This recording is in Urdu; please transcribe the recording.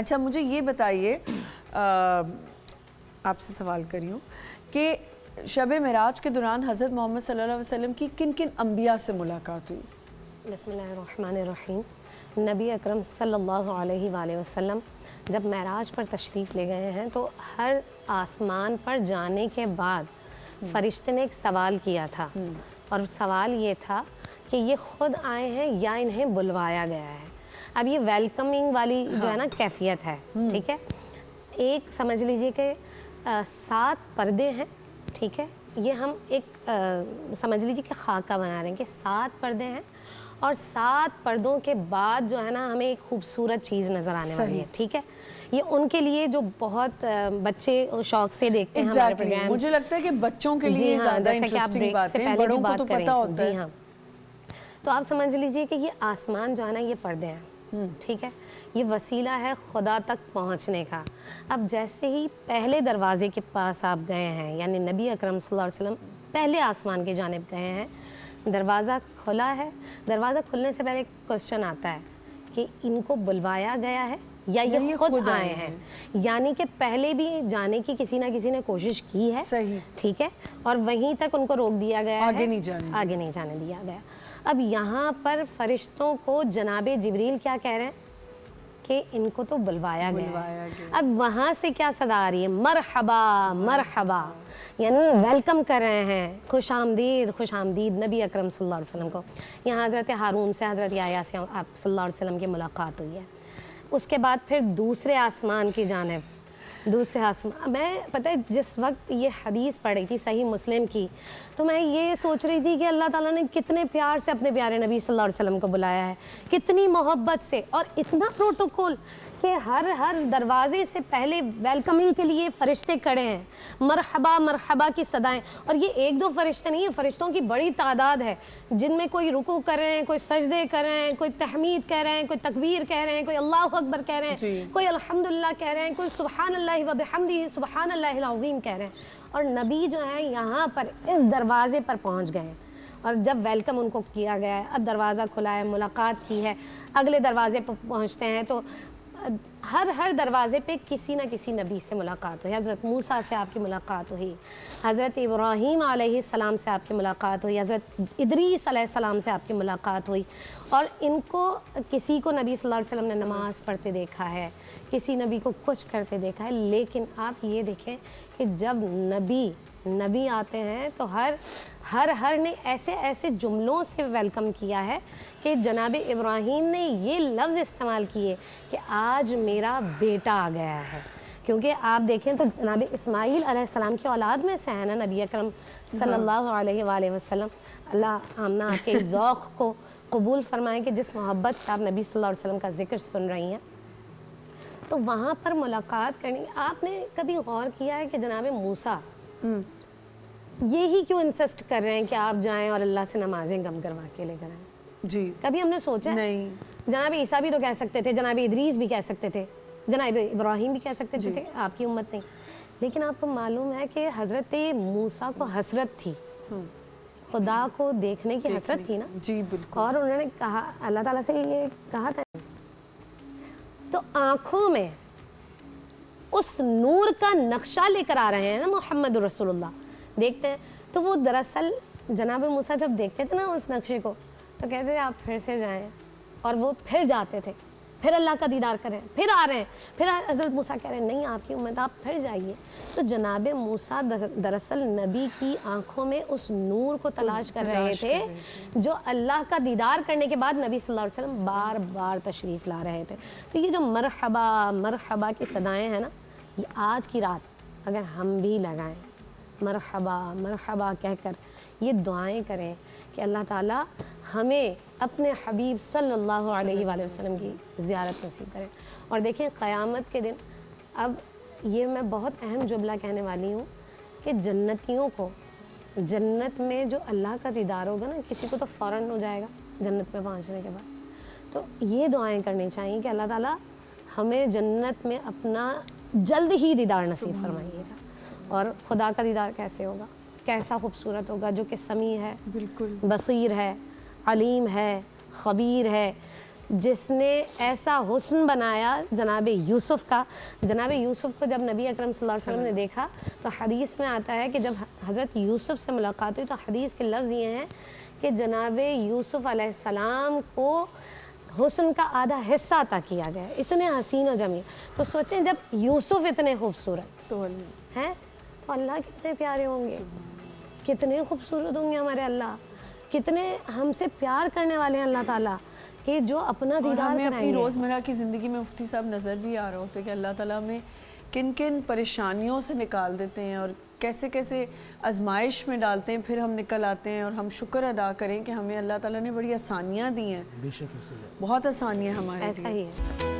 اچھا مجھے یہ بتائیے، آپ سے سوال کری ہوں کہ شب معراج کے دوران حضرت محمد صلی اللہ علیہ وسلم کی کن کن انبیاء سے ملاقات ہوئی؟ بسم اللہ الرحمن الرحیم۔ نبی اکرم صلی اللہ علیہ وآلہ وسلم جب معراج پر تشریف لے گئے ہیں تو ہر آسمان پر جانے کے بعد فرشتے نے ایک سوال کیا تھا، اور سوال یہ تھا کہ یہ خود آئے ہیں یا انہیں بلوایا گیا ہے۔ اب یہ ویلکمنگ والی جو ہے نا کیفیت ہے، ٹھیک ہے، ایک سمجھ لیجئے کہ 7 پردے ہیں، ٹھیک ہے، یہ ہم ایک سمجھ لیجئے کہ خاکہ بنا رہے ہیں کہ 7 پردے ہیں، اور 7 پردوں کے بعد جو ہے نا ہمیں ایک خوبصورت چیز نظر آنے والی ہے، ٹھیک ہے۔ یہ ان کے لیے جو بہت بچے شوق سے دیکھتے ہیں ہمارے پروگرامز، مجھے لگتا ہے کہ بچوں کے لیے زیادہ انٹرسٹنگ بات ہے، بڑوں کو تو پتہ ہوتا ہے۔ جی ہاں، تو آپ سمجھ لیجئے کہ یہ آسمان جو ہے نا یہ پردے ہیں، ٹھیک ہے، یہ وسیلہ ہے خدا تک پہنچنے کا۔ اب جیسے ہی پہلے دروازے کے پاس آپ گئے ہیں، یعنی نبی اکرم صلی اللہ علیہ وسلم پہلے آسمان کی جانب گئے ہیں، دروازہ کھلا ہے، دروازہ کھلنے سے پہلے ایک کوسچن آتا ہے کہ ان کو بلوایا گیا ہے یا یہ خود آئے ہیں، یعنی کہ پہلے بھی جانے کی کسی نہ کسی نے کوشش کی ہے، صحیح، ٹھیک ہے، اور وہیں تک ان کو روک دیا گیا ہے، آگے نہیں جانے دیا گیا۔ اب یہاں پر فرشتوں کو جناب جبریل کیا کہہ رہے ہیں کہ ان کو تو بلوایا گیا ہے۔ اب وہاں سے کیا صدا آ رہی ہے؟ مرحبا مرحبا، یعنی ویلکم کر رہے ہیں، خوش آمدید خوش آمدید نبی اکرم صلی اللہ علیہ وسلم کو۔ یہاں حضرت ہارون سے، حضرت یحییٰ سے آپ صلی اللہ علیہ وسلم کی ملاقات ہوئی ہے۔ اس کے بعد پھر دوسرے آسمان کی جانب، دوسرے آسمان، میں پتہ ہے جس وقت یہ حدیث پڑھ رہی تھی صحیح مسلم کی، تو میں یہ سوچ رہی تھی کہ اللہ تعالیٰ نے کتنے پیار سے اپنے پیارے نبی صلی اللہ علیہ وسلم کو بلایا ہے، کتنی محبت سے، اور اتنا پروٹوکول کہ ہر دروازے سے پہلے ویلکمنگ کے لیے فرشتے کھڑے ہیں، مرحبا مرحبا کی صدائیں۔ اور یہ 1-2 فرشتے نہیں ہیں، فرشتوں کی بڑی تعداد ہے، جن میں کوئی رکوع کر رہے ہیں، کوئی سجدے کر رہے ہیں، کوئی تحمید کہہ رہے ہیں، کوئی تکبیر کہہ رہے ہیں، کوئی اللہ اکبر کہہ رہے ہیں، کوئی الحمدللہ کہہ رہے ہیں، کوئی سبحان اللہ و بحمدہ سبحان اللہ العظیم کہہ رہے ہیں۔ اور نبی جو ہیں یہاں پر اس دروازے پر پہنچ گئے ہیں، اور جب ویلکم ان کو کیا گیا ہے، اب دروازہ کھلا ہے، ملاقات کی ہے، اگلے دروازے پر پہنچتے ہیں تو ہر دروازے پہ کسی نہ کسی نبی سے ملاقات ہوئی۔ حضرت موسیٰ سے آپ کی ملاقات ہوئی، حضرت ابراہیم علیہ السلام سے آپ کی ملاقات ہوئی، حضرت ادریس علیہ السلام سے آپ کی ملاقات ہوئی، اور ان کو کسی کو نبی صلی اللہ علیہ وسلم نے نماز پڑھتے دیکھا ہے، کسی نبی کو کچھ کرتے دیکھا ہے، لیکن آپ یہ دیکھیں کہ جب نبی آتے ہیں تو ہر نے ایسے جملوں سے ویلکم کیا ہے کہ جناب ابراہیم نے یہ لفظ استعمال کیے کہ آج میرا بیٹا آ گیا ہے، کیونکہ آپ دیکھیں تو جناب اسماعیل علیہ السلام کی اولاد میں سے ہے نا نبی اکرم صلی اللہ علیہ وآلہ وسلم۔ اللہ آمنہ آپ کے ذوق کو قبول فرمائیں کہ جس محبت سے آپ نبی صلی اللہ علیہ وسلم کا ذکر سن رہی ہیں، تو وہاں پر ملاقات کرنی۔ آپ نے کبھی غور کیا ہے کہ جناب موسیٰ یہی کیوں انسسٹ کر رہے ہیں کہ آپ جائیں اور اللہ سے نمازیں کم کروا کے لے کر آئیں؟ جی، کبھی ہم نے سوچا؟ نہیں۔ جناب عیسیٰ بھی تو کہہ سکتے تھے، جناب ادریس بھی کہہ سکتے تھے، جناب ابراہیم بھی کہہ سکتے تھے، آپ کی امت نہیں۔ لیکن آپ کو معلوم ہے کہ حضرت موسیٰ کو حسرت تھی، خدا کو دیکھنے کی حسرت تھی نا، جی بالکل، اور انہوں نے کہا، اللہ تعالیٰ سے یہ کہا تھا، تو آنکھوں میں اس نور کا نقشہ لے کر آ رہے ہیں نا محمد رسول اللہ، دیکھتے ہیں تو وہ دراصل جناب موسیٰ جب دیکھتے تھے نا اس نقشے کو تو کہتے تھے آپ پھر سے جائیں، اور وہ پھر جاتے تھے، پھر اللہ کا دیدار کریں، پھر آ رہے ہیں، پھر حضرت موسیٰ کہہ رہے ہیں نہیں آپ کی امت آپ پھر جائیے۔ تو جناب موسیٰ دراصل نبی کی آنکھوں میں اس نور کو تلاش کر رہے تھے جو اللہ کا دیدار کرنے کے بعد نبی صلی اللہ علیہ وسلم بار بار تشریف لا رہے تھے۔ تو یہ جو مرحبا مرحبا کی صدائیں ہیں نا، یہ آج کی رات اگر ہم بھی لگائیں، مرحبا مرحبا کہہ کر یہ دعائیں کریں کہ اللہ تعالیٰ ہمیں اپنے حبیب صلی اللہ علیہ وآلہ وسلم کی زیارت نصیب کریں۔ اور دیکھیں قیامت کے دن، اب یہ میں بہت اہم جملہ کہنے والی ہوں کہ جنتیوں کو جنت میں جو اللہ کا دیدار ہوگا نا، کسی کو تو فوراً ہو جائے گا جنت میں پہنچنے کے بعد، تو یہ دعائیں کرنی چاہیے کہ اللہ تعالیٰ ہمیں جنت میں اپنا جلد ہی دیدار نصیب فرمائیے گا۔ اور خدا کا دیدار کیسے ہوگا، کیسا خوبصورت ہوگا، جو کہ سمیع ہے، بالکل بصیر ہے، علیم ہے، خبیر ہے، جس نے ایسا حسن بنایا جناب یوسف کا. جناب یوسف کو جب نبی اکرم صلی اللہ علیہ وسلم نے دیکھا تو حدیث میں آتا ہے کہ جب حضرت یوسف سے ملاقات ہوئی تو حدیث کے لفظ یہ ہیں کہ جناب یوسف علیہ السلام کو حسن کا آدھا حصہ عطا کیا گیا, اتنے حسین و جمیل. تو سوچیں جب یوسف اتنے خوبصورت تو ہیں تو اللہ کتنے پیارے ہوں گے, کتنے خوبصورت ہوں گے ہمارے اللہ, کتنے ہم سے پیار کرنے والے ہیں اللہ تعالیٰ کہ جو اپنا دیدار ہمیں کرائیں اپنی گے. روزمرہ کی زندگی میں مفتی صاحب نظر بھی آ رہا ہوتا ہے کہ اللہ تعالیٰ ہمیں کن کن پریشانیوں سے نکال دیتے ہیں اور کیسے کیسے آزمائش میں ڈالتے ہیں, پھر ہم نکل آتے ہیں اور ہم شکر ادا کریں کہ ہمیں اللہ تعالیٰ نے بڑی آسانیاں دی ہیں. بے شک ایسا ہی ہے. بہت آسانیاں ہمارے ایسا ہی ہے.